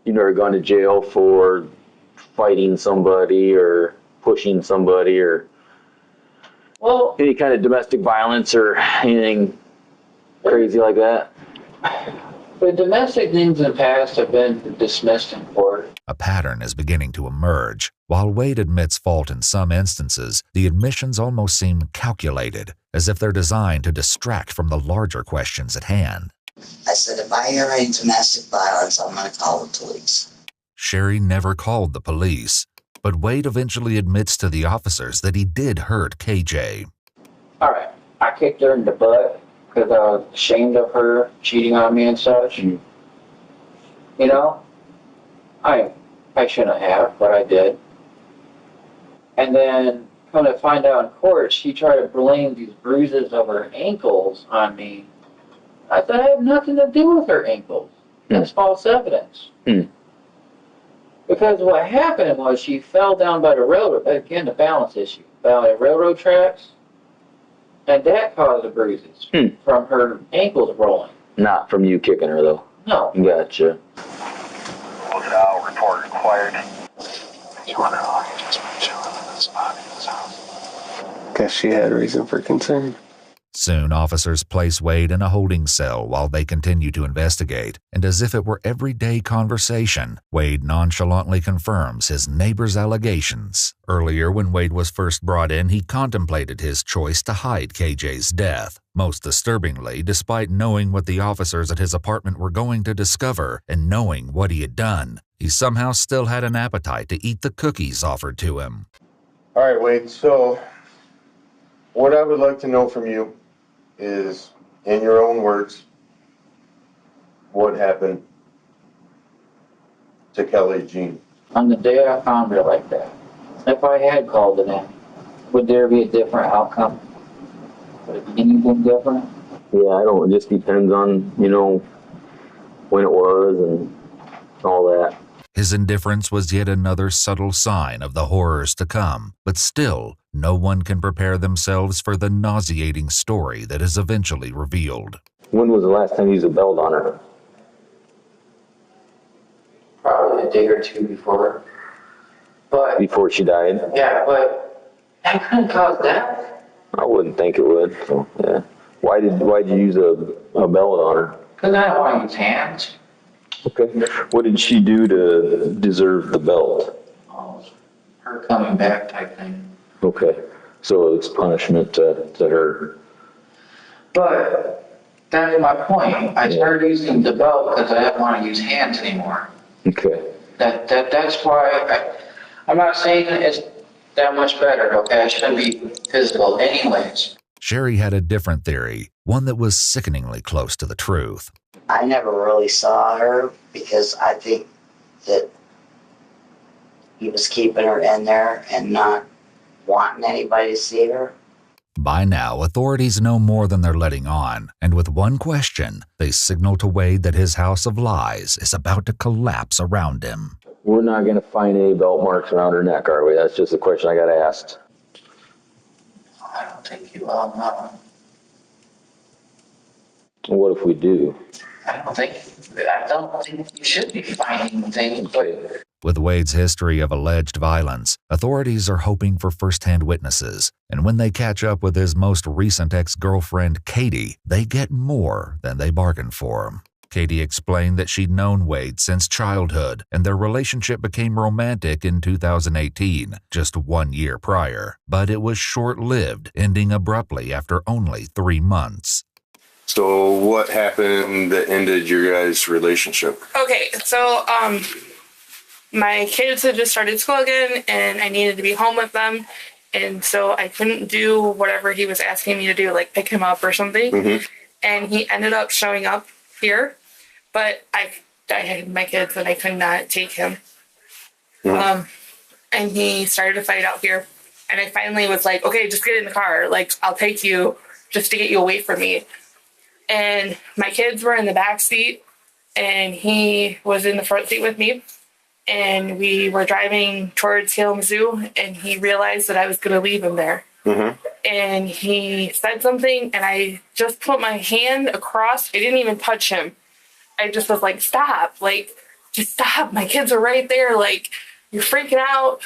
You've never gone to jail for fighting somebody or pushing somebody or any kind of domestic violence or anything crazy like that? The domestic things in the past have been dismissed in court. A pattern is beginning to emerge. While Wade admits fault in some instances, the admissions almost seem calculated, as if they're designed to distract from the larger questions at hand. I said, if I hear any domestic violence, I'm going to call the police. Sherry never called the police, but Wade eventually admits to the officers that he did hurt KJ. All right, I kicked her in the butt because I was ashamed of her cheating on me and such. You know, I shouldn't have, but I did. And then, come to find out in court, she tried to blame these bruises of her ankles on me. I said I had nothing to do with her ankles. That's false evidence. Because what happened was she fell down by the railroad, again, the balance issue, by the railroad tracks, and that caused the bruises from her ankles rolling. Not from you kicking her, though. No. Gotcha. Without report required. You wonder how long you just been chilling in this body in this house. Guess she had reason for concern. Soon, officers place Wade in a holding cell while they continue to investigate, and as if it were everyday conversation, Wade nonchalantly confirms his neighbor's allegations. Earlier, when Wade was first brought in, he contemplated his choice to hide KJ's death. Most disturbingly, despite knowing what the officers at his apartment were going to discover and knowing what he had done, he somehow still had an appetite to eat the cookies offered to him. All right, Wade, so what I would like to know from you is, in your own words, what happened to Kelly Jean? On the day I found her like that, if I had called it in, would there be a different outcome? Anything different? Yeah, I don't. It just depends on when it was and all that. His indifference was yet another subtle sign of the horrors to come, but still, no one can prepare themselves for the nauseating story that is eventually revealed. When was the last time you used a belt on her? Probably a day or two before. But Before she died? yeah, but that couldn't cause death. I wouldn't think it would. So yeah. Why'd you use a belt on her? Because I don't want to use hands. Okay. What did she do to deserve the belt? Oh, her coming back type thing. Okay. So it's punishment to her. But that's my point. I started using the belt because I didn't want to use hands anymore. Okay. That's why I'm not saying it's that much better, okay? I shouldn't be physical anyways. Sherry had a different theory, one that was sickeningly close to the truth. I never really saw her because I think that he was keeping her in there and not wanting anybody to see her. By now, authorities know more than they're letting on, and with one question, they signal to Wade that his house of lies is about to collapse around him. We're not going to find any belt marks around her neck, are we? That's just a question I got asked. I don't think you all know. What if we do? I don't think you should be finding things, but With Wade's history of alleged violence, authorities are hoping for first-hand witnesses, and when they catch up with his most recent ex-girlfriend, Katie, they get more than they bargained for. Katie explained that she'd known Wade since childhood, and their relationship became romantic in 2018, just 1 year prior. But it was short-lived, ending abruptly after only 3 months. So what happened that ended your guys' relationship? Okay, so my kids had just started school again, and I needed to be home with them, and so I couldn't do whatever he was asking me to do, like pick him up or something. Mm-hmm. And he ended up showing up here, but I had my kids and I could not take him. Mm-hmm. And he started a fight out here, and I finally was like, okay, just get in the car, like I'll take you just to get you away from me. And my kids were in the back seat, and he was in the front seat with me. And we were driving towards Kalamazoo, and he realized that I was going to leave him there. Mm-hmm. And he said something, and I just put my hand across. I didn't even touch him. I just was like, stop. Like, just stop. My kids are right there. Like, you're freaking out.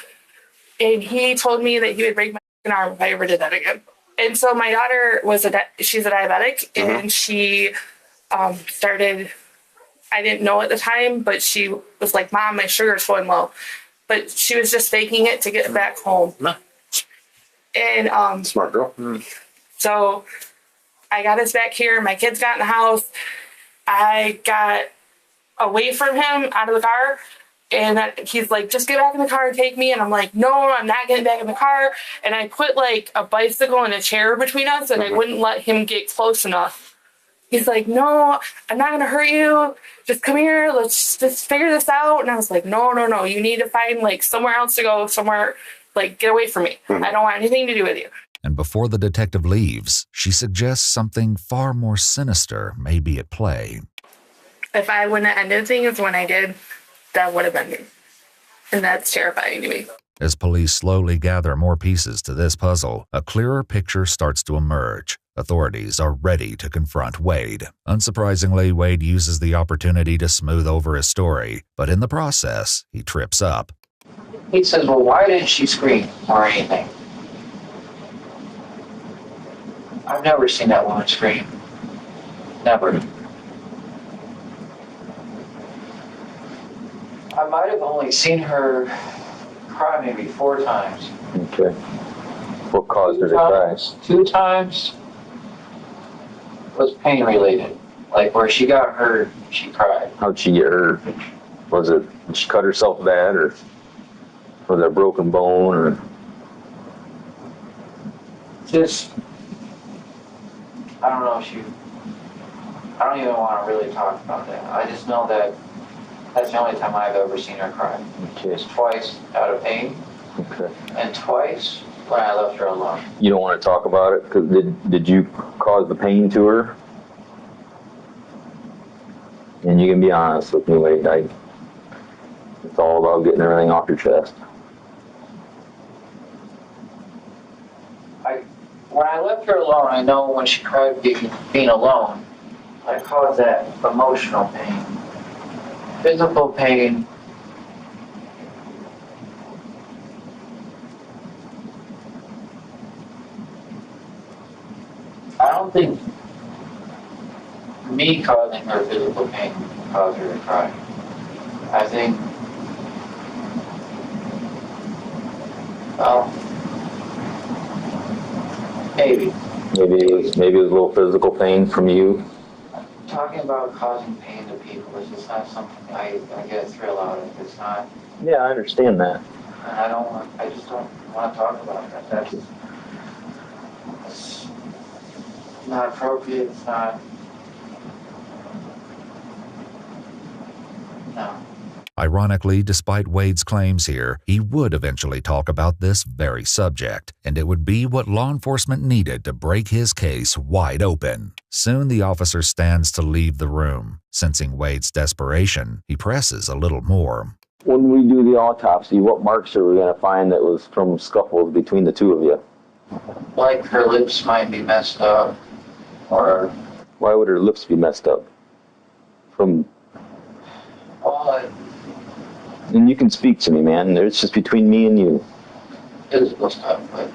And he told me that he would break my arm if I ever did that again. And so my daughter she's a diabetic, and she started, I didn't know at the time, but she was like, Mom, my sugar's going low. But she was just faking it to get back home. And Smart girl. so I got us back here. My kids got in the house. I got away from him out of the car. And he's like, just get back in the car and take me. And I'm like, no, I'm not getting back in the car. And I put like a bicycle and a chair between us, and I wouldn't let him get close enough. He's like, no, I'm not going to hurt you. Just come here. Let's just figure this out. And I was like, no. You need to find like somewhere else to go, somewhere, like get away from me. I don't want anything to do with you. And before the detective leaves, she suggests something far more sinister may be at play. If I wouldn't have ended things when I did, that would have been me. And that's terrifying to me. As police slowly gather more pieces to this puzzle, a clearer picture starts to emerge. Authorities are ready to confront Wade. Unsurprisingly, Wade uses the opportunity to smooth over his story, but in the process, he trips up. he says, well, why didn't she scream or anything? I've never seen that woman scream. Never. I might have only seen her cry maybe 4 times. Okay. What caused her to cry? 2 times was pain related. Like where she got hurt, she cried. How'd she get hurt? Did she cut herself bad, or was it a broken bone, or? Just, I don't know if I don't even want to really talk about that. I just know that that's the only time I've ever seen her cry. Okay. It's twice out of pain. Okay. And twice when I left her alone. You don't want to talk about it? Cause did you cause the pain to her? And you can be honest with me, Wade. It's all about getting everything off your chest. When I left her alone, I know when she cried being alone, I caused that emotional pain. Physical pain. I don't think me causing her physical pain caused her to cry. I think, well, maybe. Maybe it was a little physical pain from you. Talking about causing pain to people is just not something I get a thrill out of. It's not. Yeah, I understand that. And I just don't want to talk about that. That's not appropriate. It's not. No. Ironically, despite Wade's claims here, he would eventually talk about this very subject, and it would be what law enforcement needed to break his case wide open. Soon the officer stands to leave the room. Sensing Wade's desperation, he presses a little more. When we do the autopsy, what marks are we going to find that was from scuffles between the two of you? Like her lips might be messed up, or... Why would her lips be messed up? From... Well, and you can speak to me, man. It's just between me and you. physical stuff, but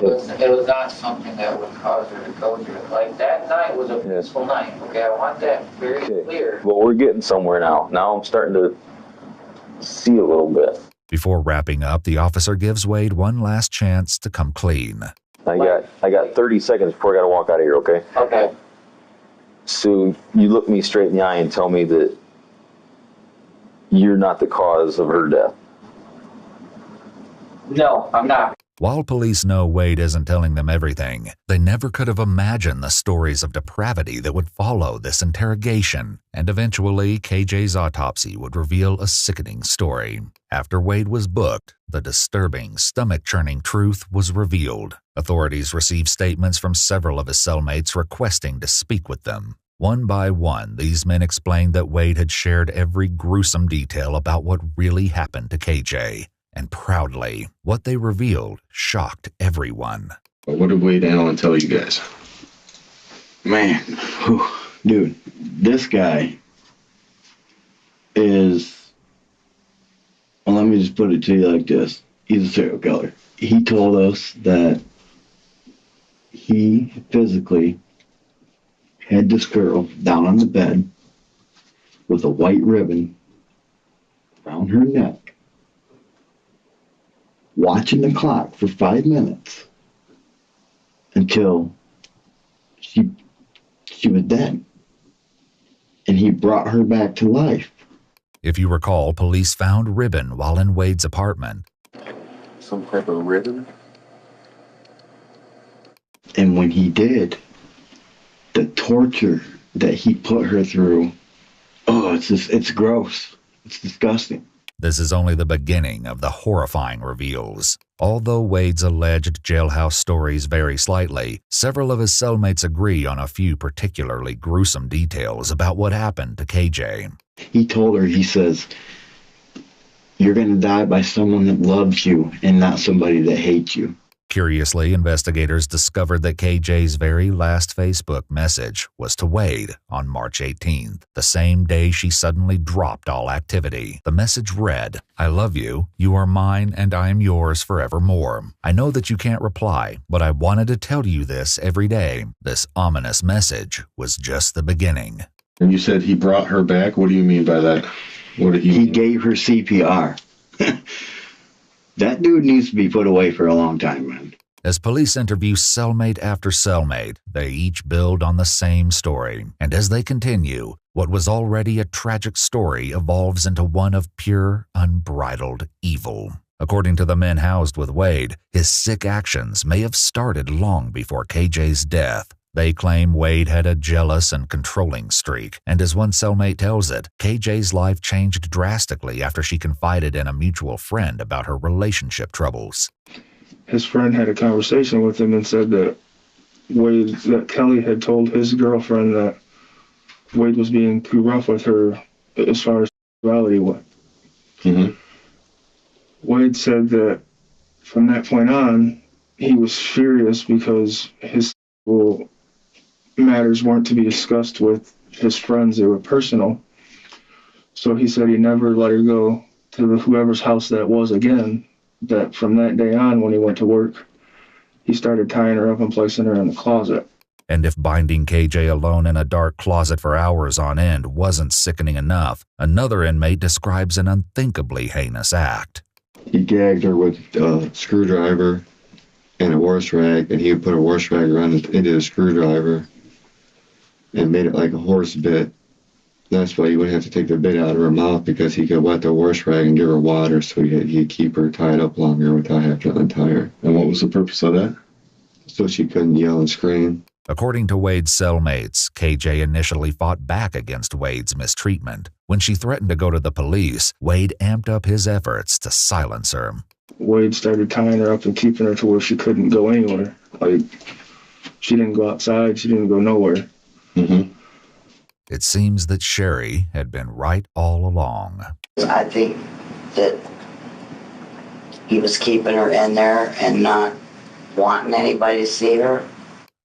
it was not something that would cause her to go through it. Like, that night was a peaceful night, okay? I want that very clear. Well, we're getting somewhere now. Now I'm starting to see a little bit. Before wrapping up, the officer gives Wade one last chance to come clean. I got 30 seconds before I got to walk out of here, okay? Okay. So you look me straight in the eye and tell me that you're not the cause of her death. No, I'm not. While police know Wade isn't telling them everything, they never could have imagined the stories of depravity that would follow this interrogation, and eventually KJ's autopsy would reveal a sickening story. After Wade was booked, the disturbing, stomach-churning truth was revealed. Authorities received statements from several of his cellmates requesting to speak with them. One by one, these men explained that Wade had shared every gruesome detail about what really happened to KJ. And proudly, what they revealed shocked everyone. What did Wade Allen tell you guys? Man, dude, this guy is, well, let me just put it to you like this. He's a serial killer. He told us that he physically had this girl down on the bed with a white ribbon around her neck, watching the clock for 5 minutes until she was dead. And he brought her back to life. If you recall, police found ribbon while in Wade's apartment. Some type of ribbon? And when he did, the torture that he put her through, it's gross. It's disgusting. This is only the beginning of the horrifying reveals. Although Wade's alleged jailhouse stories vary slightly, several of his cellmates agree on a few particularly gruesome details about what happened to KJ. He told her, he says, "You're going to die by someone that loves you and not somebody that hates you." Curiously, investigators discovered that KJ's very last Facebook message was to Wade on March 18th, the same day she suddenly dropped all activity. The message read, "I love you, you are mine, and I am yours forevermore. I know that you can't reply, but I wanted to tell you this every day." This ominous message was just the beginning. And you said he brought her back? What do you mean by that? What did he gave her CPR. That dude needs to be put away for a long time, man. As police interview cellmate after cellmate, they each build on the same story. And as they continue, what was already a tragic story evolves into one of pure, unbridled evil. According to the men housed with Wade, his sick actions may have started long before KJ's death. They claim Wade had a jealous and controlling streak, and as one cellmate tells it, KJ's life changed drastically after she confided in a mutual friend about her relationship troubles. his friend had a conversation with him and said that Kelly had told his girlfriend that Wade was being too rough with her as far as sexuality went. Mm-hmm. Wade said that from that point on, he was furious because his sexual matters weren't to be discussed with his friends. They were personal. So he said he never let her go to whoever's house that was again. That from that day on, when he went to work, he started tying her up and placing her in the closet. And if binding KJ alone in a dark closet for hours on end wasn't sickening enough, another inmate describes an unthinkably heinous act. He gagged her with a screwdriver and a wash rag, and he would put a wash rag around into the screwdriver and made it like a horse bit. That's why he wouldn't have to take the bit out of her mouth, because he could wet the wash rag and give her water, so he'd keep her tied up longer without having to untie her. And what was the purpose of that? So she couldn't yell and scream. According to Wade's cellmates, KJ initially fought back against Wade's mistreatment. When she threatened to go to the police, Wade amped up his efforts to silence her. Wade started tying her up and keeping her to where she couldn't go anywhere. Like, she didn't go outside, she didn't go nowhere. Mm-hmm. It seems that Sherry had been right all along. I think that he was keeping her in there and not wanting anybody to see her.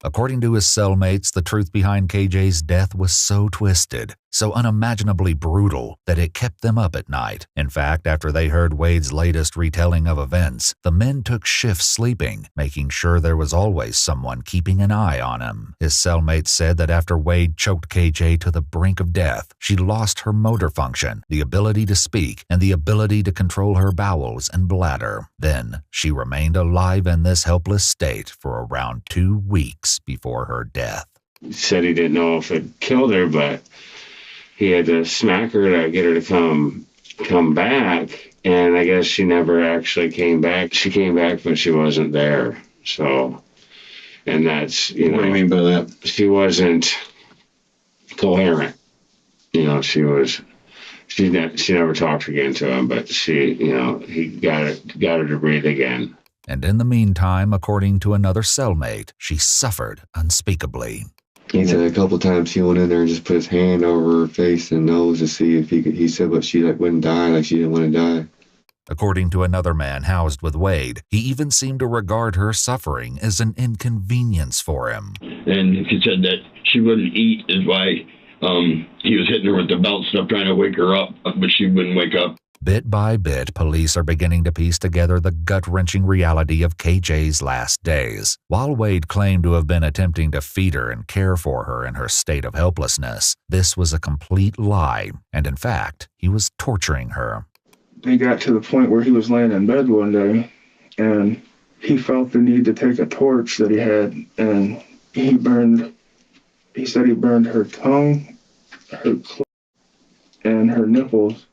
According to his cellmates, the truth behind KJ's death was so twisted, so unimaginably brutal, that it kept them up at night. In fact, after they heard Wade's latest retelling of events, the men took shifts sleeping, making sure there was always someone keeping an eye on him. His cellmates said that after Wade choked KJ to the brink of death, she lost her motor function, the ability to speak, and the ability to control her bowels and bladder. Then, she remained alive in this helpless state for around 2 weeks before her death. He said he didn't know if it killed her, but he had to smack her to get her to come back, and I guess she never actually came back. She came back, but she wasn't there. So, and that's, you know. What do you mean by that? She wasn't coherent. You know, she never talked again to him, but she, you know, he got her to breathe again. And in the meantime, according to another cellmate, she suffered unspeakably. He said a couple times he went in there and just put his hand over her face and nose to see if he could. He said, but she wouldn't die, like she didn't want to die. According to another man housed with Wade, he even seemed to regard her suffering as an inconvenience for him. And he said that she wouldn't eat, is why he was hitting her with the belt stuff, trying to wake her up, but she wouldn't wake up. Bit by bit, police are beginning to piece together the gut-wrenching reality of KJ's last days. While Wade claimed to have been attempting to feed her and care for her in her state of helplessness, this was a complete lie, and in fact, he was torturing her. He got to the point where he was laying in bed one day, and he felt the need to take a torch that he had, and he said he burned her tongue, her clit, and her nipples,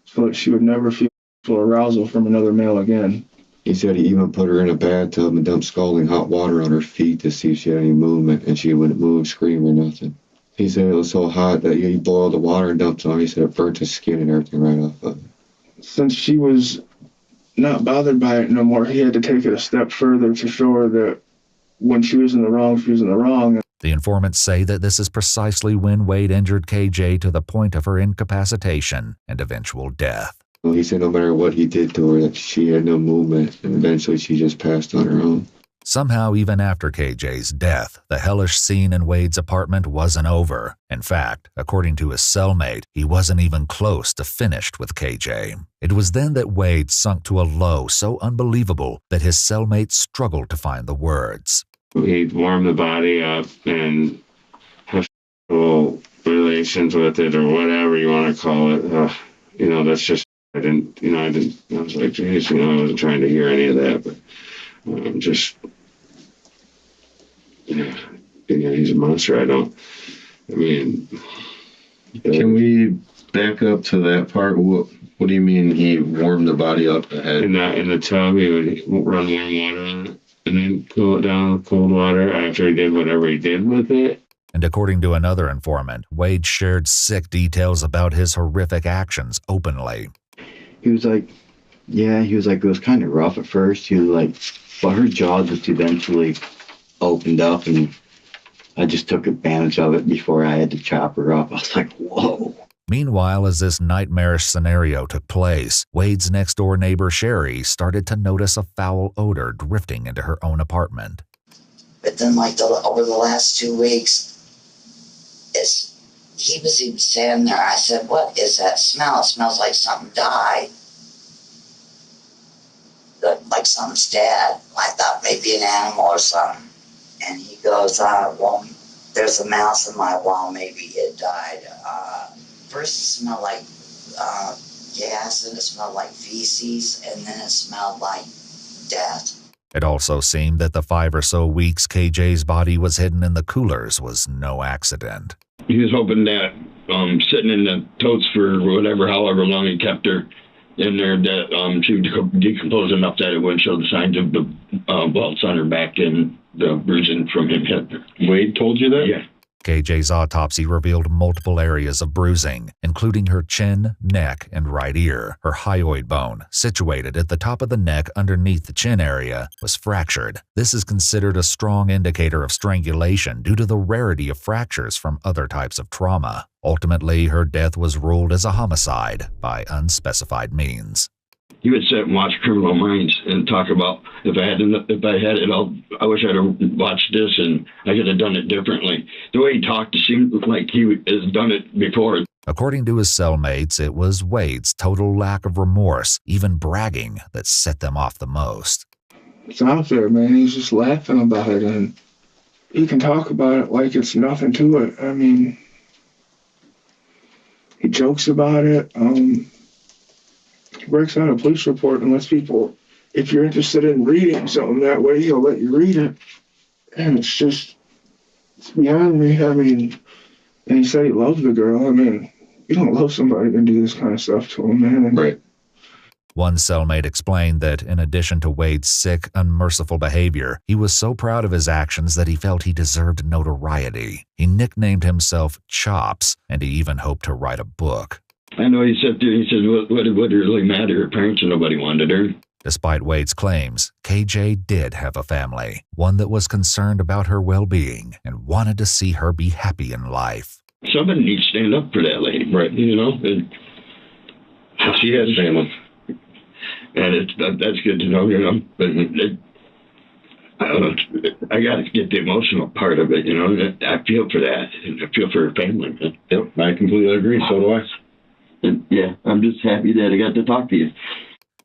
so that she would never feel arousal from another male again. He said he even put her in a bathtub and dumped scalding hot water on her feet to see if she had any movement, and she wouldn't move, scream, or nothing. He said it was so hot that he boiled the water and dumped it on her. He said it burnt his skin and everything right off of it. Since she was not bothered by it no more, he had to take it a step further to show her that when she was in the wrong, she was in the wrong. The informants say that this is precisely when Wade injured KJ to the point of her incapacitation and eventual death. Well, he said no matter what he did to her, that she had no movement, and eventually she just passed on her own. Somehow, even after KJ's death, the hellish scene in Wade's apartment wasn't over. In fact, according to his cellmate, he wasn't even close to finished with KJ. It was then that Wade sunk to a low so unbelievable that his cellmate struggled to find the words. He'd warm the body up and have relations with it, or whatever you want to call it. You know, that's just, I was like, geez, you know, I wasn't trying to hear any of that, but just, he's a monster. Can we back up to that part? What do you mean he warmed the body up ahead? In the tub, he would run warm water on it and then cool it down with cold water after he did whatever he did with it. And according to another informant, Wade shared sick details about his horrific actions openly. He was like, it was kind of rough at first. He was like, But her jaw just eventually opened up, and I just took advantage of it before I had to chop her up. I was like, whoa. Meanwhile, as this nightmarish scenario took place, Wade's next-door neighbor Sherry started to notice a foul odor drifting into her own apartment. But then, like, over the last 2 weeks, he was even standing there. I said, what is that smell? It smells like something died. Like something's dead. I thought maybe an animal or something. And he goes, well, there's a mouse in my wall. Maybe it died. First it smelled like gas, and it smelled like feces, and then it smelled like death. It also seemed that the 5 or so weeks KJ's body was hidden in the coolers was no accident. He was hoping that sitting in the totes for however long he kept her in there, that she would decompose enough that it wouldn't show the signs of the welts on her back and the bruising from him hitting her. Wade told you that? Yeah. KJ's autopsy revealed multiple areas of bruising, including her chin, neck, and right ear. Her hyoid bone, situated at the top of the neck underneath the chin area, was fractured. This is considered a strong indicator of strangulation due to the rarity of fractures from other types of trauma. Ultimately, her death was ruled as a homicide by unspecified means. He would sit and watch Criminal Minds and talk about, if I had it all, I wish I'd have watched this and I could have done it differently. The way he talked, it seemed like he has done it before. According to his cellmates, it was Wade's total lack of remorse, even bragging, that set them off the most. It's out there, man. He's just laughing about it, and he can talk about it like it's nothing to it. I mean, he jokes about it. He breaks out a police report and lets people, if you're interested in reading something that way, he'll let you read it. And it's beyond me. I mean, and he said he loves the girl. I mean, you don't love somebody and do this kind of stuff to him, man. Right. One cellmate explained that in addition to Wade's sick, unmerciful behavior, he was so proud of his actions that he felt he deserved notoriety. He nicknamed himself Chops, and he even hoped to write a book. I know he said, what would it really matter? Her parents and nobody wanted her. Despite Wade's claims, KJ did have a family, one that was concerned about her well-being and wanted to see her be happy in life. Somebody needs to stand up for that lady, right? You know, she has family, and that's good to know. You know, but I don't know. I got to get the emotional part of it. You know, I feel for that. I feel for her family. Yep, I completely agree. So do I. And yeah, I'm just happy that I got to talk to you.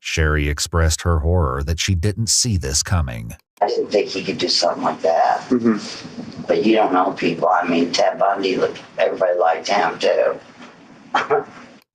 Sherry expressed her horror that she didn't see this coming. I didn't think he could do something like that. Mm-hmm. But you don't know people. I mean, Ted Bundy, everybody liked him too.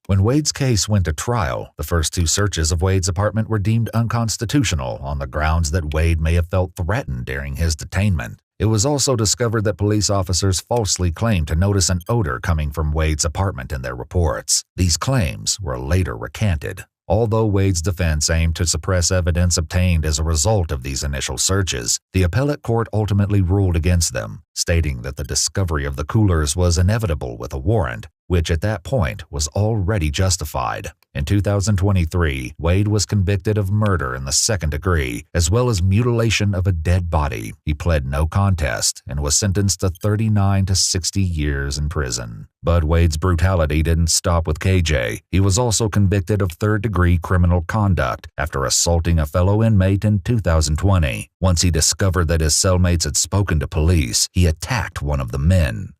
When Wade's case went to trial, the first 2 searches of Wade's apartment were deemed unconstitutional on the grounds that Wade may have felt threatened during his detainment. It was also discovered that police officers falsely claimed to notice an odor coming from Wade's apartment in their reports. These claims were later recanted. Although Wade's defense aimed to suppress evidence obtained as a result of these initial searches, the appellate court ultimately ruled against them, stating that the discovery of the coolers was inevitable with a warrant, which at that point was already justified. In 2023, Wade was convicted of murder in the 2nd degree, as well as mutilation of a dead body. He pled no contest and was sentenced to 39 to 60 years in prison. But Wade's brutality didn't stop with KJ. He was also convicted of 3rd-degree criminal conduct after assaulting a fellow inmate in 2020. Once he discovered that his cellmates had spoken to police, he attacked one of the men.